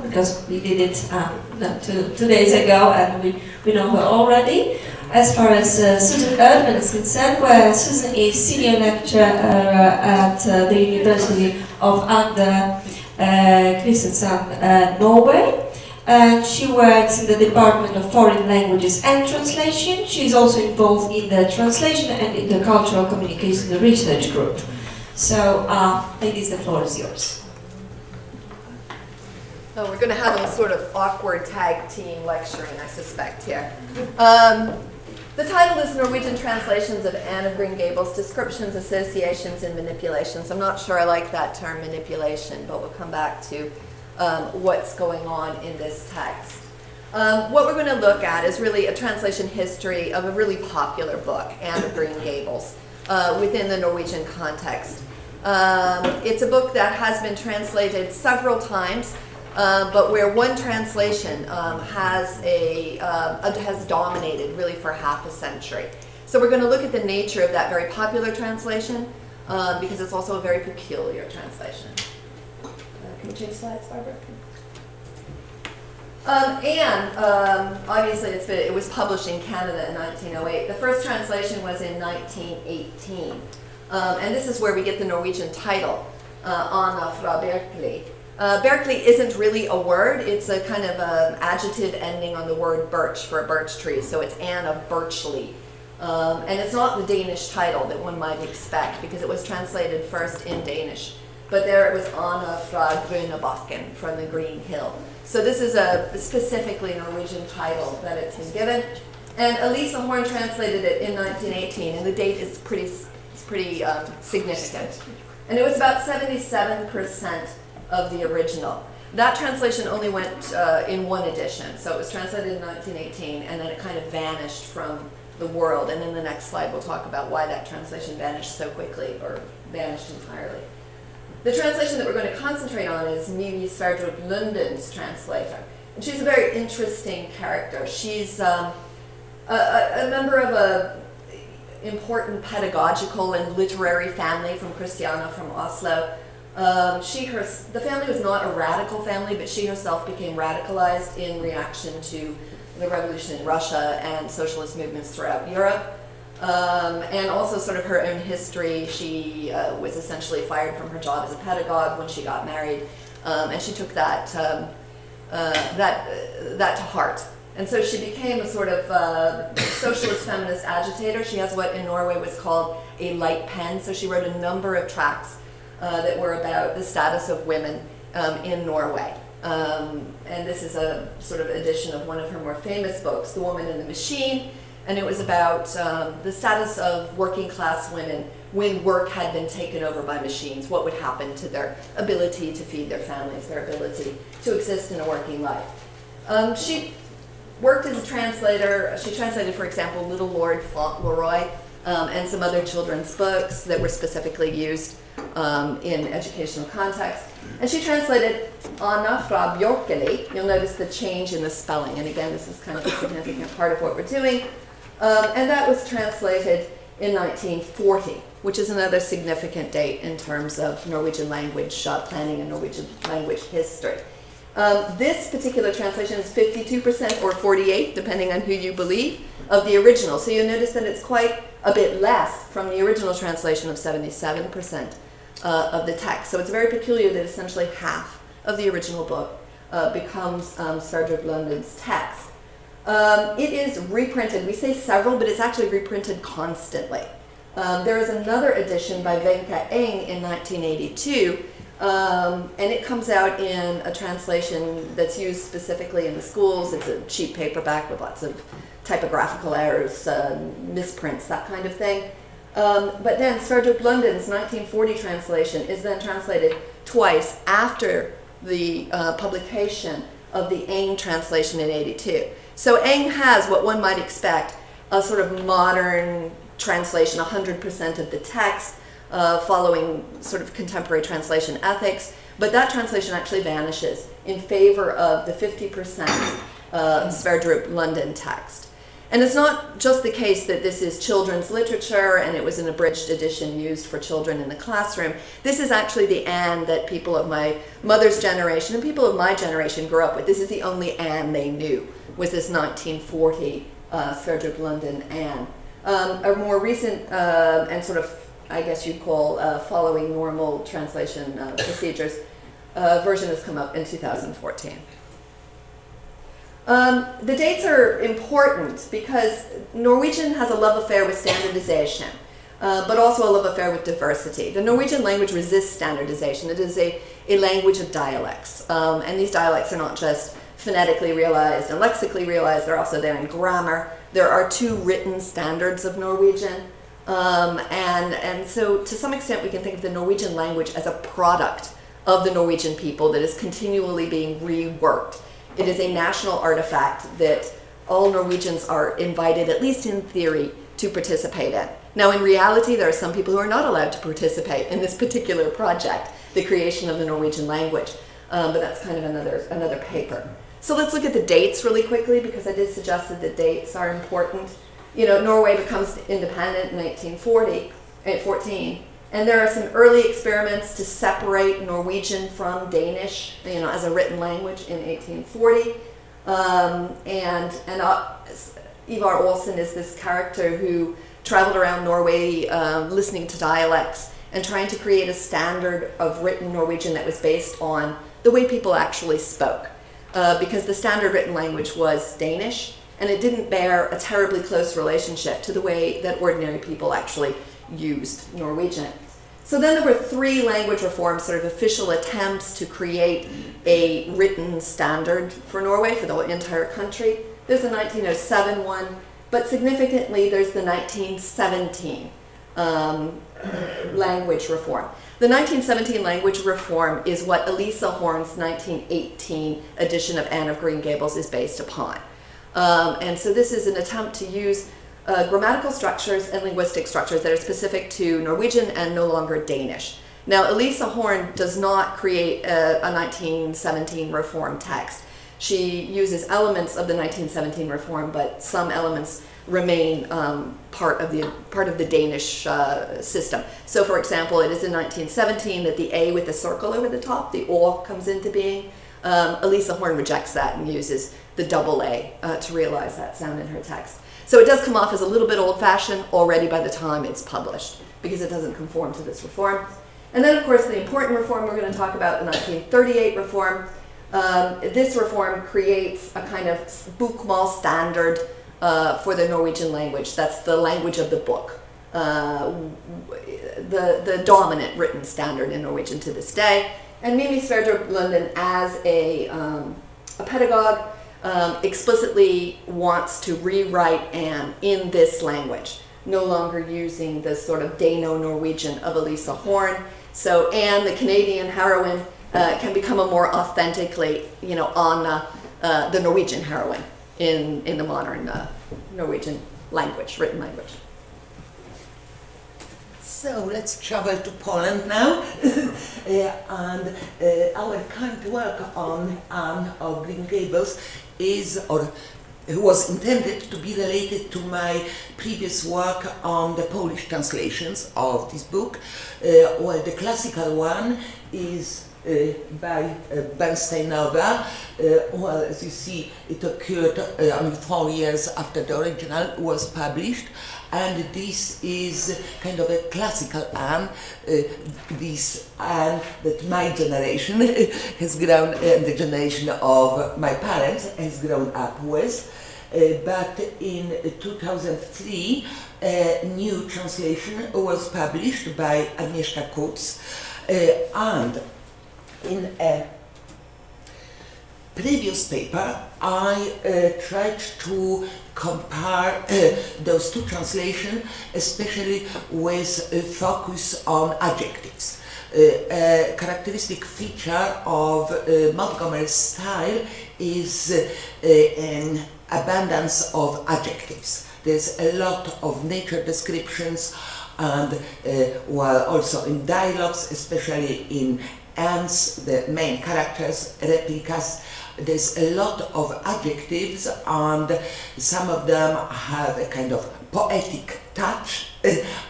because we did it two days ago and we know her already. As far as Susan Erdmann is concerned, where Susan is senior lecturer at the University of Agder, Kristiansand, Norway. And she works in the Department of Foreign Languages and Translation. She's also involved in the translation and intercultural communication research group. So, ladies, the floor is yours. Oh, we're going to have a sort of awkward tag team lecturing, I suspect, here. The title is Norwegian Translations of Anne of Green Gables, Descriptions, Associations, and Manipulations. I'm not sure I like that term, manipulation, but we'll come back to what's going on in this text. What we're going to look at is really a translation history of a really popular book, Anne of Green Gables, within the Norwegian context. It's a book that has been translated several times, but where one translation has dominated really for half a century. So we're going to look at the nature of that very popular translation because it's also a very peculiar translation. Can we change slides, Barbara? Anne, obviously it was published in Canada in 1908. The first translation was in 1918. And this is where we get the Norwegian title, Anna fra Berkeley. Berkeley isn't really a word. It's a kind of adjective ending on the word birch for a birch tree. So it's Anne of Birchley. And it's not the Danish title that one might expect because it was translated first in Danish. But there it was Anna fra Grønnebakken, from the Green Hill. So this is a specifically Norwegian title that it's been given. And Elisa Horn translated it in 1918, and the date is pretty significant. And it was about 77% of the original. That translation only went in one edition, so it was translated in 1918, and then it kind of vanished from the world. And in the next slide, we'll talk about why that translation vanished so quickly, or vanished entirely. The translation that we're going to concentrate on is Mimi Sverdrup Lunden's translator. And she's a very interesting character. She's a member of an important pedagogical and literary family from Kristiansand, from Oslo. The family was not a radical family, but she herself became radicalized in reaction to the revolution in Russia and socialist movements throughout Europe. And also sort of her own history. She was essentially fired from her job as a pedagogue when she got married, and she took that to heart. And so she became a sort of socialist feminist agitator. She has what in Norway was called a light pen. So she wrote a number of tracts that were about the status of women in Norway. And this is a sort of edition of one of her more famous books, The Woman in the Machine. And it was about the status of working class women when work had been taken over by machines. What would happen to their ability to feed their families, their ability to exist in a working life. She worked as a translator. She translated, for example, Little Lord Fauntleroy and some other children's books that were specifically used in educational context. And she translated Anna fra Björkeli. You'll notice the change in the spelling. And again, this is kind of a significant part of what we're doing. And that was translated in 1940, which is another significant date in terms of Norwegian language planning and Norwegian language history. This particular translation is 52% or 48%, depending on who you believe, of the original. So you'll notice that it's quite a bit less from the original translation of 77% of the text. So it's very peculiar that essentially half of the original book becomes Sverdrup Lunden's text. It is reprinted. We say several, but it's actually reprinted constantly. There is another edition by Wenche Eng in 1982, and it comes out in a translation that's used specifically in the schools. It's a cheap paperback with lots of typographical errors, misprints, that kind of thing. But then Sverdrup Lunden's 1940 translation is then translated twice after the publication of the Eng translation in 82. So Eng has what one might expect, a sort of modern translation, 100% of the text, following sort of contemporary translation ethics, but that translation actually vanishes in favor of the 50% Sverdrup Lunden text. And it's not just the case that this is children's literature and it was an abridged edition used for children in the classroom. This is actually the Anne that people of my mother's generation and people of my generation grew up with. This is the only Anne they knew, was this 1940 Sverdrup London Anne. A more recent and sort of, I guess you'd call following normal translation procedures version has come up in 2014. The dates are important because Norwegian has a love affair with standardization, but also a love affair with diversity. The Norwegian language resists standardization. It is a language of dialects, and these dialects are not just phonetically realized and lexically realized, they're also there in grammar. There are 2 written standards of Norwegian, and so to some extent we can think of the Norwegian language as a product of the Norwegian people that is continually being reworked. It is a national artifact that all Norwegians are invited, at least in theory, to participate in. Now, in reality, there are some people who are not allowed to participate in this particular project, the creation of the Norwegian language. But that's kind of another paper. So let's look at the dates really quickly, because I did suggest that the dates are important. You know, Norway becomes independent in 1814. And there are some early experiments to separate Norwegian from Danish, you know, as a written language in 1840. Ivar Aasen is this character who traveled around Norway listening to dialects and trying to create a standard of written Norwegian that was based on the way people actually spoke. Because the standard written language was Danish, and it didn't bear a terribly close relationship to the way that ordinary people actually used Norwegian. So then there were 3 language reforms, sort of official attempts to create a written standard for Norway, for the entire country. There's the 1907 one, but significantly there's the 1917 language reform. The 1917 language reform is what Elisa Horn's 1918 edition of Anne of Green Gables is based upon. And so this is an attempt to use grammatical structures and linguistic structures that are specific to Norwegian and no longer Danish. Now, Elisa Horn does not create a 1917 reform text. She uses elements of the 1917 reform, but some elements remain part of the Danish system. So, for example, it is in 1917 that the A with the circle over the top, the Å, comes into being. Elisa Horn rejects that and uses the double A to realize that sound in her text. So it does come off as a little bit old-fashioned already by the time it's published, because it doesn't conform to this reform. And then, of course, the important reform we're going to talk about, the 1938 reform. This reform creates a kind of bokmål standard for the Norwegian language. That's the language of the book, the dominant written standard in Norwegian to this day. And Mimi Sverdrup Lundin, as a pedagogue, explicitly wants to rewrite Anne in this language, no longer using the sort of Dano-Norwegian of Elisa Horn. So Anne, the Canadian heroine, can become a more authentically, you know, Anna, the Norwegian heroine in the modern Norwegian language, written language. So let's travel to Poland now, and our current work on Anne of Green Gables was intended to be related to my previous work on the Polish translations of this book, while the classical one is by Bernsteinowa. Well, as you see, it occurred only 4 years after the original was published. And this is kind of a classical Anne, this Anne that my generation has grown, and the generation of my parents has grown up with. But in 2003, a new translation was published by Agnieszka Kuc, and in a previous paper, I tried to compare those 2 translations, especially with a focus on adjectives. A characteristic feature of Montgomery's style is an abundance of adjectives. There's a lot of nature descriptions, and while also in dialogues, especially in Anne's, the main characters, replicas, there's a lot of adjectives, and some of them have a kind of poetic touch,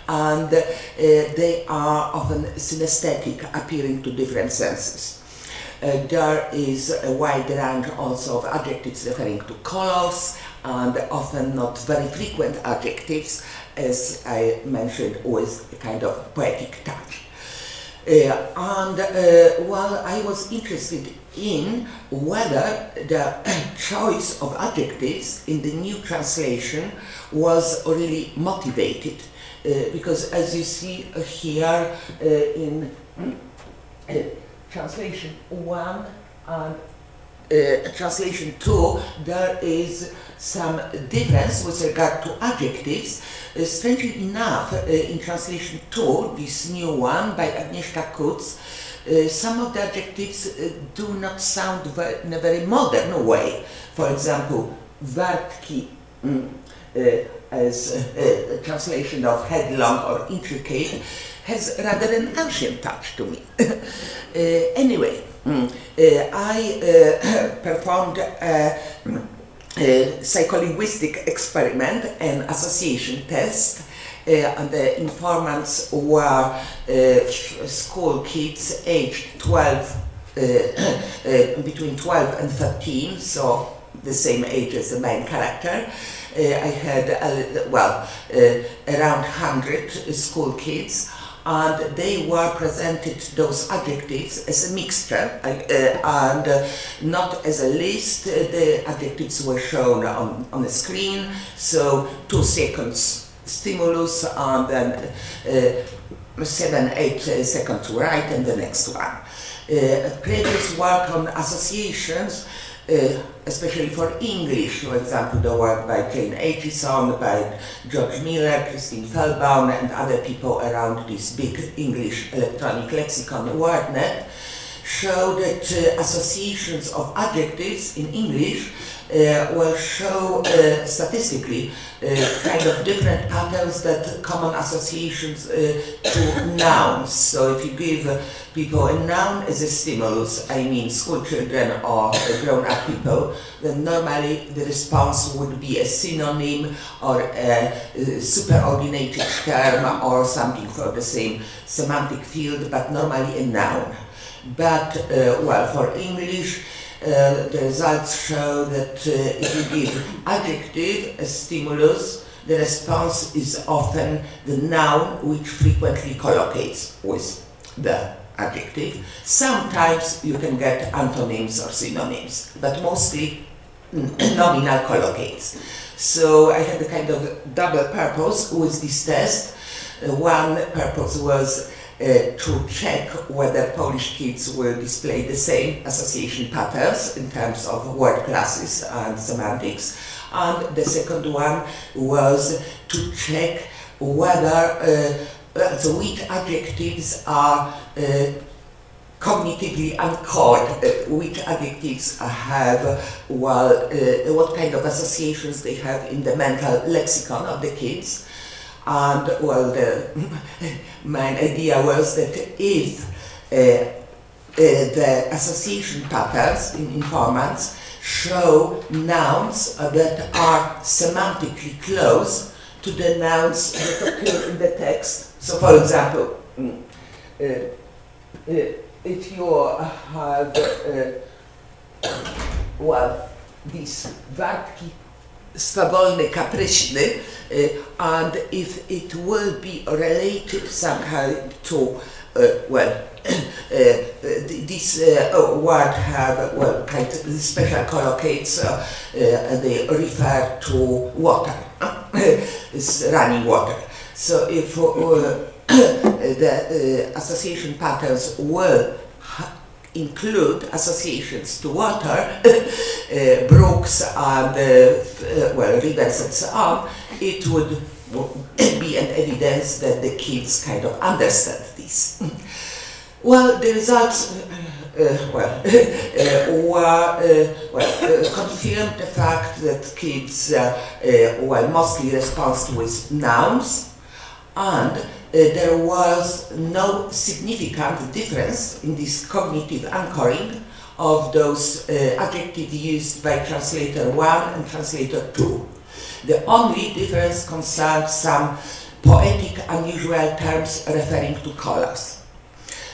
and they are often synesthetic, appearing to different senses. There is a wide range also of adjectives referring to colors, and often not very frequent adjectives, as I mentioned, with a kind of poetic touch. Well, I was interested in whether the choice of adjectives in the new translation was really motivated, because as you see here in translation 1 and translation 2, there is some difference with regard to adjectives. Strangely enough, in translation 2, this new one by Agnieszka Kutz, some of the adjectives do not sound in a very modern way. For example, wartki, as a translation of headlong or intricate, has rather an ancient touch to me. Anyway, I performed a psycholinguistic experiment, an association test, and the informants were school kids aged 12, between 12 and 13, so the same age as the main character. I had, around 100 school kids, and they were presented those adjectives as a mixture and not as a list. The adjectives were shown on the screen, so 2 seconds stimulus and then 7-8 seconds to write and the next one. Previous work on associations, especially for English, for example, the work by Jane Aitchison, by George Miller, Christine Feldbaum, and other people around this big English electronic lexicon WordNet, show that associations of adjectives in English will show statistically kind of different patterns that common associations to nouns. So if you give people a noun as a stimulus, I mean school children or grown-up people, then normally the response would be a synonym or a superordinated term or something for the same semantic field, but normally a noun. But, well, for English, the results show that if you give adjective as stimulus, the response is often the noun, which frequently collocates with the adjective. Sometimes you can get antonyms or synonyms, but mostly nominal collocates. So I had a kind of double purpose with this test. One purpose was to check whether Polish kids will display the same association patterns in terms of word classes and semantics. And the second one was to check whether which adjectives are cognitively anchored, which adjectives have, well, what kind of associations they have in the mental lexicon of the kids. And, well, the main idea was that if the association patterns in informants show nouns that are semantically close to the nouns that occur in the text. So, for example, if you have, well, this wartki swawolny, kapryśny, and if it will be related somehow to, this word have, well, kind of special collocates, they refer to water, it's running water. So if the association patterns will include associations to water, brooks and rivers and so on, it would be an evidence that the kids kind of understand this. Well, the results confirmed the fact that kids mostly respond with nouns, and there was no significant difference in this cognitive anchoring of those adjectives used by translator 1 and translator 2. The only difference concerns some poetic, unusual terms referring to colors.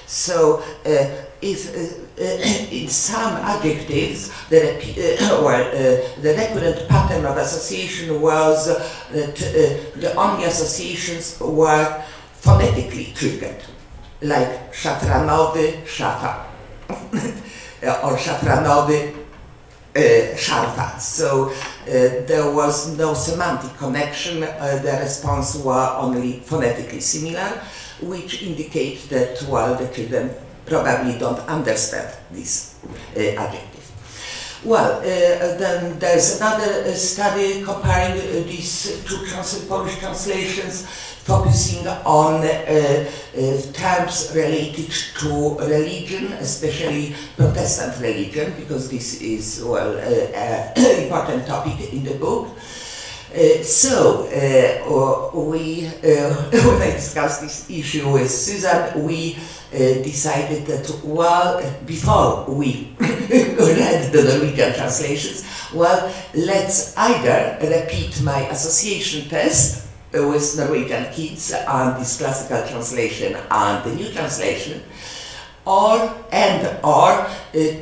So, if in some adjectives the recurrent pattern of association was that the only associations were phonetically triggered, like szafranowy, szafa, or szafranowy, szarfa. So there was no semantic connection, the response were only phonetically similar, which indicates that, well, the children probably don't understand this adjective. Well, then there's another study comparing these two Polish translations, focusing on terms related to religion, especially Protestant religion, because this is, well, an important topic in the book. When I discussed this issue with Susan, we decided that, well, before we read the Norwegian translations, well, let's either repeat my association test with Norwegian kids and this classical translation and the new translation, or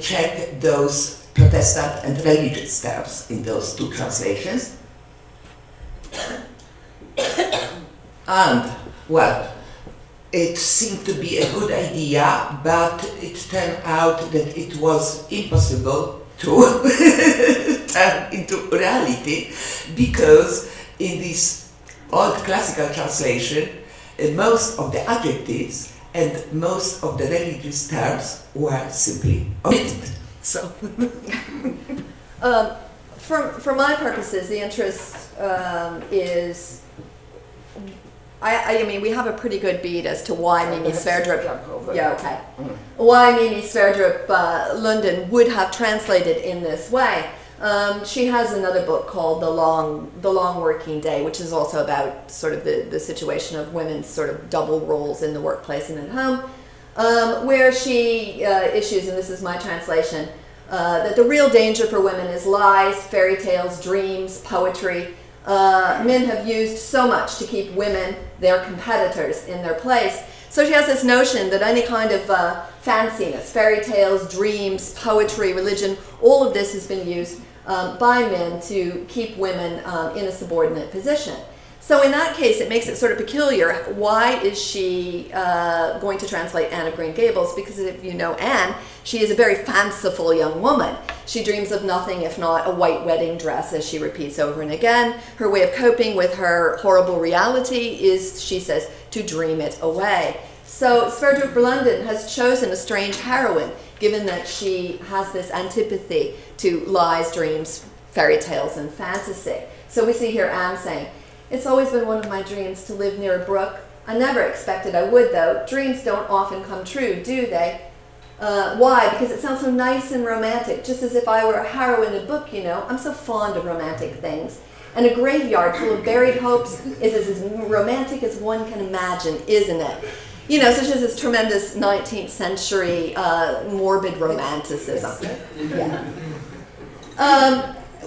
check those Protestant and religious terms in those two translations. And, well, it seemed to be a good idea, but it turned out that it was impossible to turn into reality, because in this old classical translation, most of the adjectives and most of the religious terms were simply omitted. So, for my purposes, the interest is, I mean, we have a pretty good beat as to why Mimi Sverdrup, why Mimi Sverdrup Lundin would have translated in this way. She has another book called The Long Working Day, which is also about sort of the situation of women's sort of double roles in the workplace and at home, where she issues, and this is my translation, that the real danger for women is lies, fairy tales, dreams, poetry. Men have used so much to keep women, their competitors, in their place. So she has this notion that any kind of fanciness, fairy tales, dreams, poetry, religion, all of this has been used by men to keep women in a subordinate position. So in that case, it makes it sort of peculiar. Why is she going to translate Anne of Green Gables? Because if you know Anne, she is a very fanciful young woman. She dreams of nothing if not a white wedding dress, as she repeats over and again. Her way of coping with her horrible reality is, she says, to dream it away. So Sverdrup Lundin has chosen a strange heroine, given that she has this antipathy to lies, dreams, fairy tales, and fantasy. So we see here Anne saying, "It's always been one of my dreams to live near a brook. I never expected I would, though. Dreams don't often come true, do they? Why? Because it sounds so nice and romantic, just as if I were a heroine in a book, you know. I'm so fond of romantic things. And a graveyard full of buried hopes is as romantic as one can imagine, isn't it?" You know, such as this tremendous 19th century morbid romanticism. Yeah.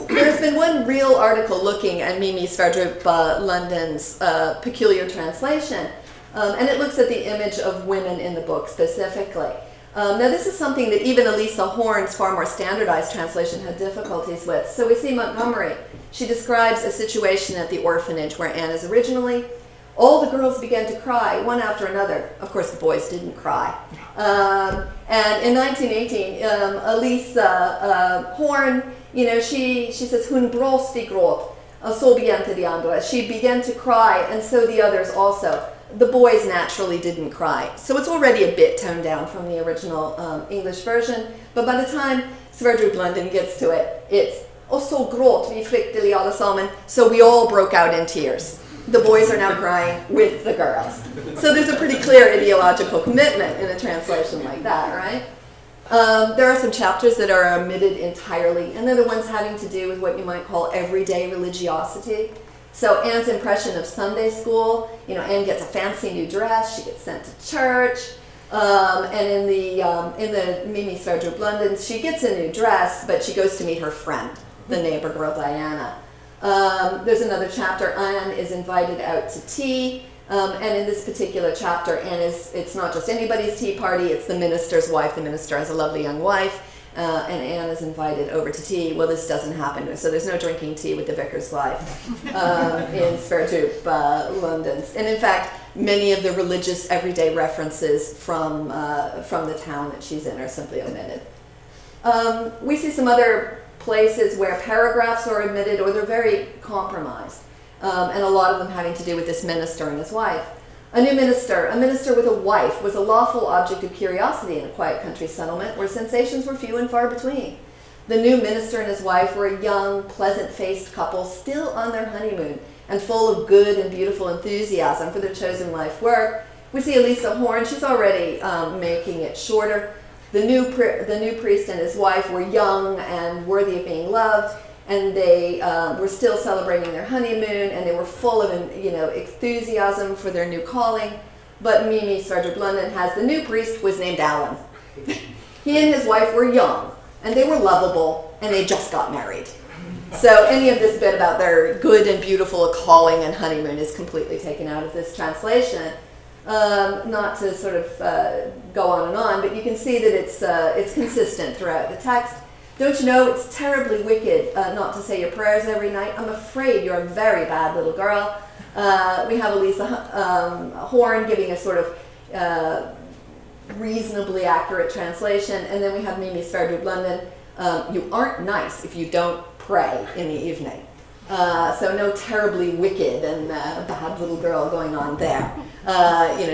There's been one real article looking at Mimi Sverdrup Lundin's peculiar translation, and it looks at the image of women in the book specifically. Now this is something that even Elisa Horn's far more standardized translation had difficulties with. So we see Montgomery. She describes a situation at the orphanage where Anne is originally. All the girls began to cry, one after another. Of course, the boys didn't cry. And in 1918, Elisa Horn, you know, she says, "Hun brast I gråt, så begynte de andra." She began to cry, and so the others also. The boys naturally didn't cry. So it's already a bit toned down from the original English version. But by the time Sverdrup Lundin gets to it, it's, "Och så gråt vi fryktelig allesammen." So we all broke out in tears. The boys are now crying with the girls. So there's a pretty clear ideological commitment in a translation like that, right? There are some chapters that are omitted entirely, and they're the ones having to do with what you might call everyday religiosity. So Anne's impression of Sunday school, you know, Anne gets a fancy new dress, she gets sent to church. And in the Mimi Sverdrup London, she gets a new dress, but she goes to meet her friend, the neighbor girl Diana. There's another chapter. Anne is invited out to tea, and in this particular chapter, it's not just anybody's tea party, it's the minister's wife. The minister has a lovely young wife, and Anne is invited over to tea. Well, this doesn't happen, so there's no drinking tea with the vicar's wife in Sverdrup, London. And in fact, many of the religious everyday references from the town that she's in are simply omitted. We see some other places where paragraphs are omitted or they're very compromised, and a lot of them having to do with this minister and his wife. A minister with a wife, was a lawful object of curiosity in a quiet country settlement where sensations were few and far between. The new minister and his wife were a young, pleasant-faced couple still on their honeymoon and full of good and beautiful enthusiasm for their chosen life work. We see Elisa Horn, she's already making it shorter. The new priest and his wife were young and worthy of being loved, and they were still celebrating their honeymoon, and they were full of enthusiasm for their new calling. But Mimi Sverdrup London has the new priest was named Alan. He and his wife were young, and they were lovable, and they just got married. So any of this bit about their good and beautiful calling and honeymoon is completely taken out of this translation. Not to sort of go on and on, but you can see that it's consistent throughout the text. Don't you know it's terribly wicked not to say your prayers every night? I'm afraid you're a very bad little girl. We have Elisa Horn giving a sort of reasonably accurate translation, and then we have Mimi Sverdrup London. You aren't nice if you don't pray in the evening. So no terribly wicked and bad little girl going on there.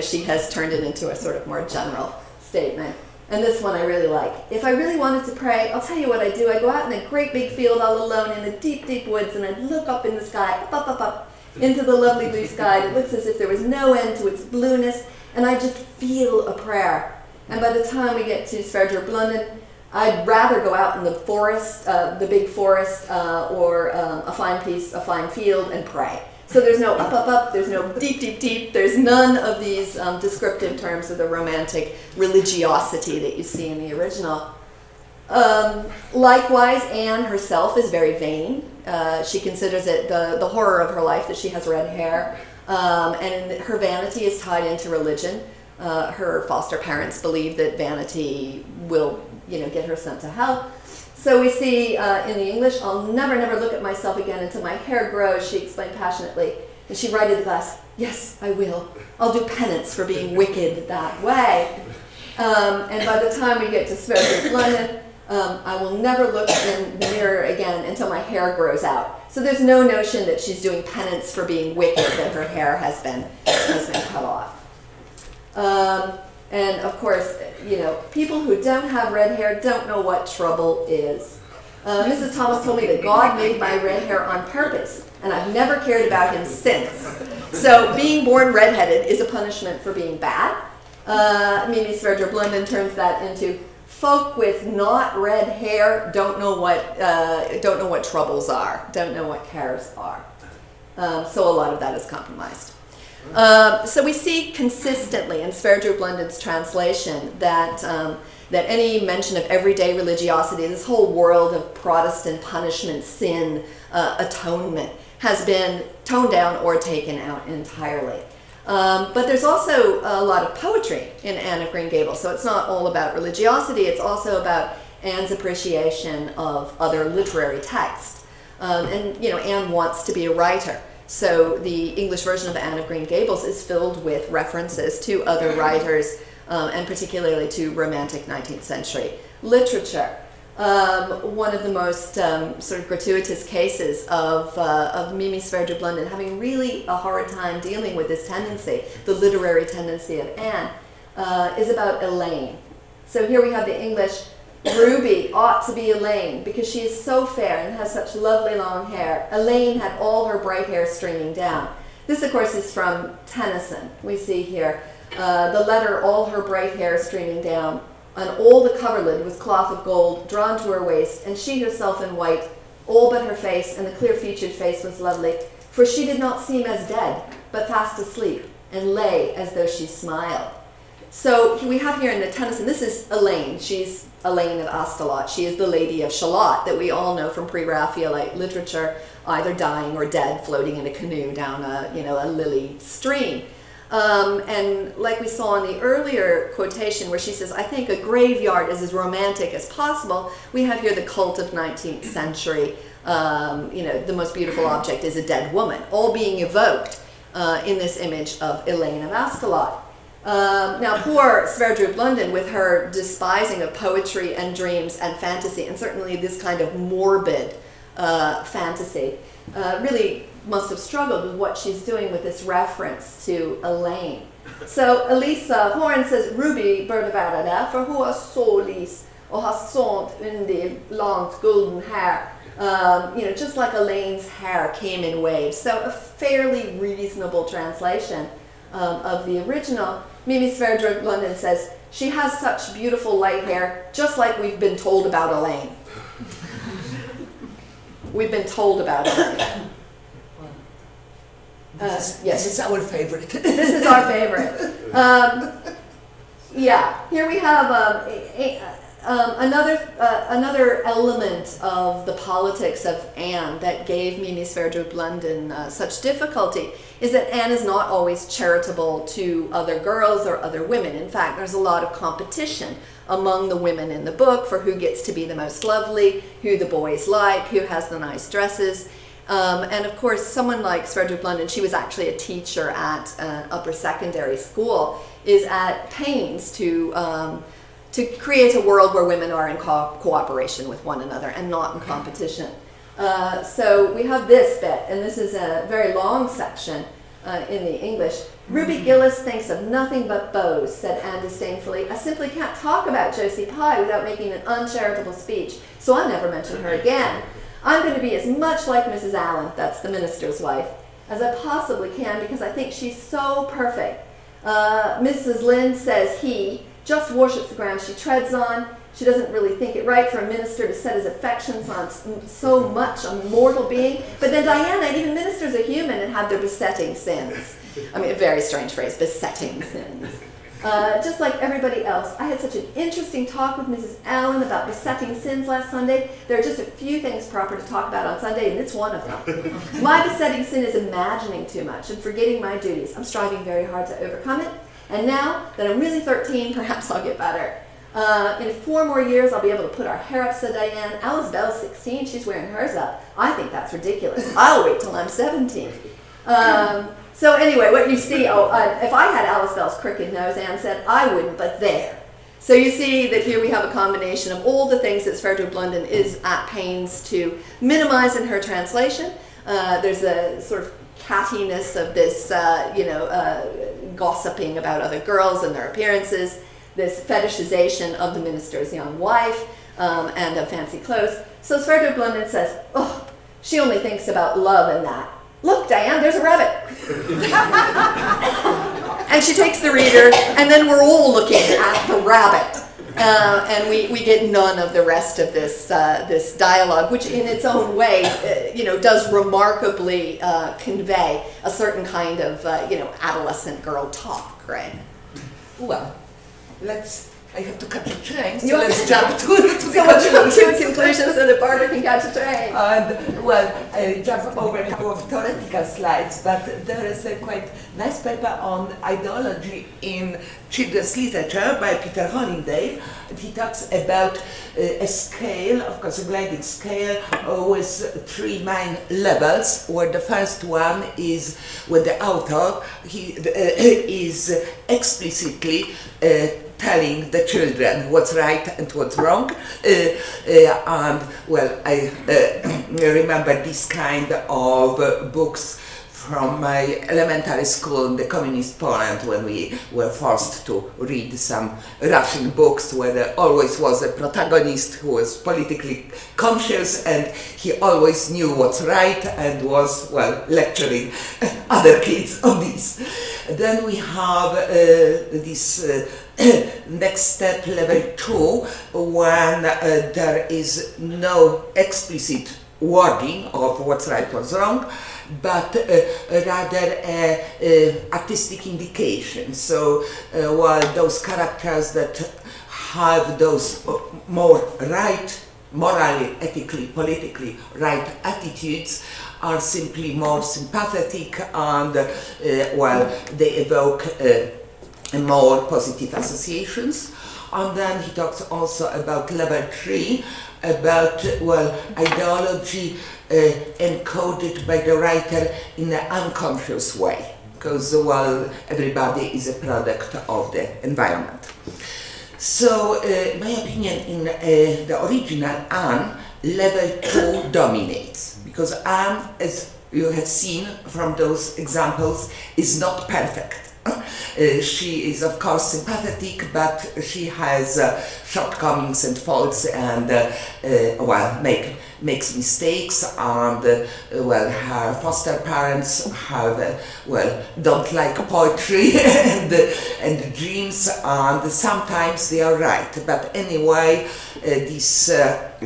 She has turned it into a sort of more general statement. And this one I really like. If I really wanted to pray, I'll tell you what I do. I go out in a great big field all alone in the deep, deep woods, and I look up in the sky, up, into the lovely blue sky. It looks as if there was no end to its blueness, and I just feel a prayer. And by the time we get to Sverdrup London, I'd rather go out in the forest, the big forest, or a fine field and pray. So there's no up, there's no deep, there's none of these descriptive terms of the romantic religiosity that you see in the original. Likewise, Anne herself is very vain. She considers it the horror of her life that she has red hair, and her vanity is tied into religion. Her foster parents believe that vanity will get her sent to hell. So we see in the English, I'll never look at myself again until my hair grows, she explained passionately. And she righted the glass, yes, I will. I'll do penance for being wicked that way. And by the time we get to Sverdrup London, I will never look in the mirror again until my hair grows out. So there's no notion that she's doing penance for being wicked, that her hair has been cut off. And of course, people who don't have red hair don't know what trouble is. Mrs. Thomas told me that God made my red hair on purpose, and I've never cared about him since. So being born redheaded is a punishment for being bad. Mimi Sverdrup London turns that into folk with not red hair don't know what troubles are, don't know what cares are. So a lot of that is compromised. So we see consistently in Sverdrup London's translation that any mention of everyday religiosity, this whole world of Protestant punishment, sin, atonement, has been toned down or taken out entirely. But there's also a lot of poetry in Anne of Green Gables, so it's not all about religiosity, it's also about Anne's appreciation of other literary text. And Anne wants to be a writer. So the English version of Anne of Green Gables is filled with references to other writers, and particularly to Romantic 19th century literature. One of the most sort of gratuitous cases of Mimi Sverdrup London having really a hard time dealing with this tendency, the literary tendency of Anne, is about Elaine. So here we have the English, Ruby ought to be Elaine because she is so fair and has such lovely long hair. Elaine had all her bright hair streaming down. This, of course, is from Tennyson. We see here the letter, all her bright hair streaming down. On all the coverlid was cloth of gold drawn to her waist, and she herself in white, all but her face, and the clear-featured face was lovely, for she did not seem as dead, but fast asleep, and lay as though she smiled. So we have here in the Tennyson, this is Elaine. She's Elaine of Astolat. She is the Lady of Shalott that we all know from pre-Raphaelite literature, either dying or dead, floating in a canoe down a, a lily stream. And like we saw in the earlier quotation where she says, I think a graveyard is as romantic as possible, we have here the cult of 19th century. The most beautiful object is a dead woman, all being evoked in this image of Elaine of Astolat. Now poor Sverdrup London, with her despising of poetry and dreams and fantasy, and certainly this kind of morbid fantasy, really must have struggled with what she's doing with this reference to Elaine. So Elisa Horn says, Ruby burde være der, for hun har så lys og har sånt yndig langt golden hair. Just like Elaine's hair came in waves. So a fairly reasonable translation of the original. Mimi Sverdrup London says, she has such beautiful light hair, just like we've been told about Elaine. We've been told about Elaine. Yes, this is our favorite. This is our favorite. Here we have another element of the politics of Anne that gave Mimi Sverdrup London such difficulty is that Anne is not always charitable to other girls or other women. In fact, there's a lot of competition among the women in the book for who gets to be the most lovely, who the boys like, who has the nice dresses. And of course, someone like Sverdrup London, she was actually a teacher at an upper secondary school, is at pains to create a world where women are in cooperation with one another and not in competition. So we have this bit, and this is a very long section in the English. Ruby Gillis thinks of nothing but beaux, said Anne disdainfully. I simply can't talk about Josie Pye without making an uncharitable speech, so I never mention her again. I'm going to be as much like Mrs. Allen, that's the minister's wife, as I possibly can because I think she's so perfect. Mrs. Lynde says he just worships the ground she treads on. She doesn't really think it right for a minister to set his affections on so much a mortal being. But then Diana, even ministers are human and have their besetting sins. I mean, a very strange phrase, besetting sins. Just like everybody else, I had such an interesting talk with Mrs. Allen about besetting sins last Sunday. There are just a few things proper to talk about on Sunday, and it's one of them. My besetting sin is imagining too much and forgetting my duties. I'm striving very hard to overcome it, and now that I'm really 13, perhaps I'll get better. In 4 more years, I'll be able to put our hair up, said Diane. Alice Bell's 16, she's wearing hers up. I think that's ridiculous. I'll wait till I'm 17. So anyway, what you see, if I had Alice Bell's crooked nose, Anne said, I wouldn't, but there. So you see that here we have a combination of all the things that Sverdrup London is at pains to minimize in her translation. There's a sort of cattiness of this, gossiping about other girls and their appearances, this fetishization of the minister's young wife, and of fancy clothes. So Sverdrup London says, oh, she only thinks about love and that. Look, Diane, there's a rabbit. And she takes the reader, and then we're all looking at the rabbit. And we get none of the rest of this this dialogue, which in its own way, does remarkably convey a certain kind of, adolescent girl talk, right? Well, I have to catch a train, so let's jump to the So let's jump to a conclusion so that Barbara can catch a train. I jump over a couple of theoretical slides, but there is a quite nice paper on ideology in children's literature by Peter Hollingdale. He talks about a scale, of course a gliding scale, with 3 main levels, where the first one is when the author is explicitly telling the children what's right and what's wrong, and well, I remember this kind of books from my elementary school in the communist Poland, when we were forced to read some Russian books where there always was a protagonist who was politically conscious and he always knew what's right and was, well, lecturing other kids on this. Then we have this next step, level 2, when there is no explicit wording of what's right, what's wrong, but rather artistic indication. So while those characters that have those more right, morally, ethically, politically right attitudes are simply more sympathetic and well, they evoke more positive associations. And then he talks also about level 3, about, well, ideology encoded by the writer in an unconscious way, because, well, everybody is a product of the environment. So, my opinion, in the original Anne, level 2 dominates, because Anne, as you have seen from those examples, is not perfect. She is of course sympathetic, but she has shortcomings and faults, and well, makes mistakes, and well, her foster parents have well, don't like poetry and dreams, and sometimes they are right. But anyway, this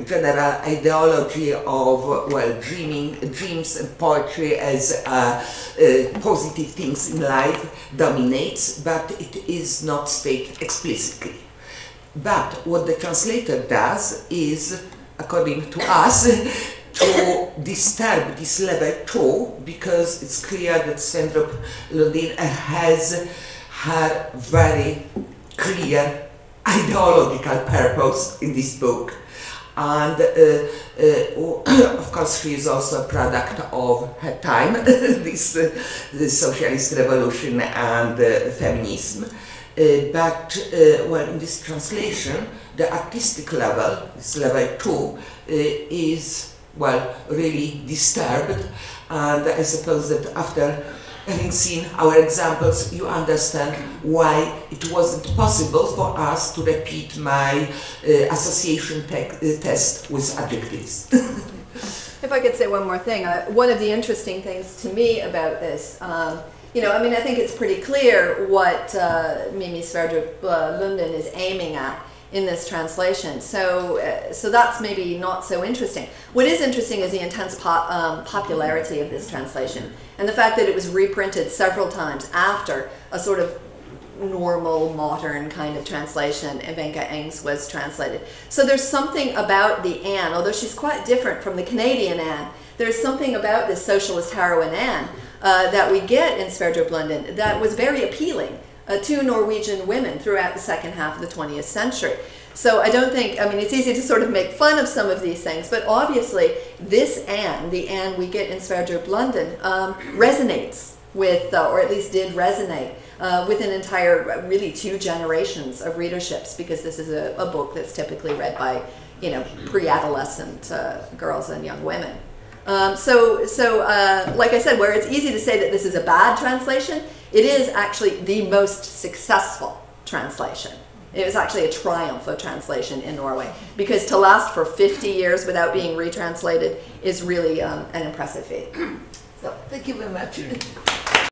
general ideology of well, dreams and poetry as positive things in life dominates, but it is not stated explicitly. But what the translator does is, according to us, to disturb this level 2, because it's clear that Sandra Lundin has her very clear ideological purpose in this book. And of course she is also a product of her time, this socialist revolution and feminism. But well, in this translation, the artistic level, this level 2, is, well, really disturbed. And I suppose that after having seen our examples, you understand why it wasn't possible for us to repeat my association test with adjectives. If I could say one more thing, one of the interesting things to me about this, you know, I mean, I think it's pretty clear what Mimi Sverdrup Lundin is aiming at in this translation. So that's maybe not so interesting. What is interesting is the intense popularity of this translation, and the fact that it was reprinted several times after a sort of normal, modern kind of translation Evenka Eng's was translated. So there's something about the Anne, although she's quite different from the Canadian Anne, there's something about this socialist heroine Anne that we get in Sverdrup Lundin that was very appealing to Norwegian women throughout the second half of the 20th century. So I don't think, I mean, it's easy to sort of make fun of some of these things, but obviously this Anne, the Anne we get in Sverdrup Lundin, resonates with, or at least did resonate with an entire, really 2 generations of readerships, because this is a book that's typically read by, you know, pre-adolescent girls and young women. Like I said, where it's easy to say that this is a bad translation, it is actually the most successful translation. It was actually a triumph of translation in Norway, because to last for 50 years without being retranslated is really an impressive feat. So, thank you very much.